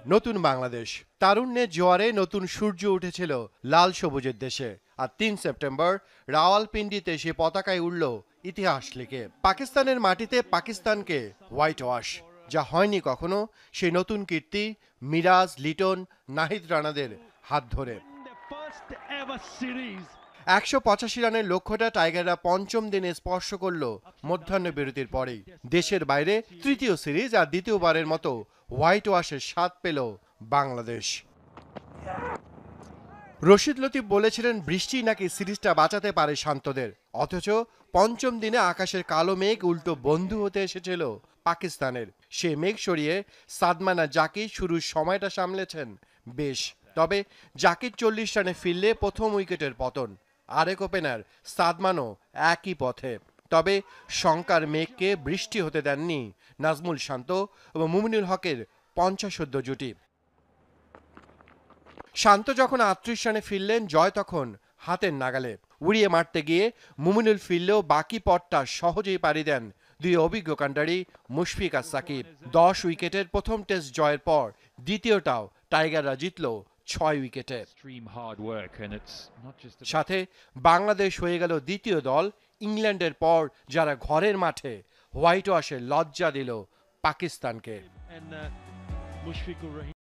নতুন বাংলাদেশ। তারুণ্যের জোয়ারে নতুন সূর্য উঠেছিল লাল সবুজের দেশে। আর ৩ সেপ্টেম্বর রাওয়ালপিন্ডিতে সে পতাকায় উড়ল ইতিহাস লিখে। পাকিস্তানের মাটিতে পাকিস্তানকে হোয়াইট ওয়াশ, যা হয়নি কখনো সেই নতুন কীর্তি মিরাজ, লিটন, নাহিদ রানাদের হাত ধরে। ১৮৫ রানের লক্ষ্যটা টাইগাররা পঞ্চম দিনে স্পর্শ করল মধ্যাহ্ন বিরতির পরেই। দেশের বাইরে তৃতীয় সিরিজ আর দ্বিতীয়বারের মতো হোয়াইট ওয়াশের স্বাদ পেল বাংলাদেশ। রশিদ লতিফ বলেছিলেন বৃষ্টি নাকি সিরিজটা বাঁচাতে পারে শান্তদের, অথচ পঞ্চম দিনে আকাশের কালো মেঘ উল্টো বন্ধু হতে এসেছিল পাকিস্তানের। সে মেঘ সরিয়ে সাদমানা জাকির শুরুর সময়টা সামলেছেন বেশ, তবে জাকির ৪০ রানে ফিরলে প্রথম উইকেটের পতন। আরেক ওপেনার সাদমানও একই পথে, তবে শঙ্কার মেঘকে বৃষ্টি হতে দেননি নাজমুল শান্ত এবং মুমিনুল হকের ৫০ জুটি। শান্ত যখন ৩৮ রানে ফিরলেন, জয় তখন হাতের নাগালে। উড়িয়ে মারতে গিয়ে মুমিনুল ফিরলেও বাকি পথটা সহজেই পাড়ি দেন দুই অভিজ্ঞ কান্ডারি মুশফিক আর সাকিব। ১০ উইকেটের প্রথম টেস্ট জয়ের পর দ্বিতীয়টাও টাইগাররা জিতল ৬ উইকেটে। সাথে বাংলাদেশ হয়ে গেল দ্বিতীয় দল ইংল্যান্ডের পর যারা ঘরের মাঠে হোয়াইট ওয়াশের লজ্জা দিল পাকিস্তানকে।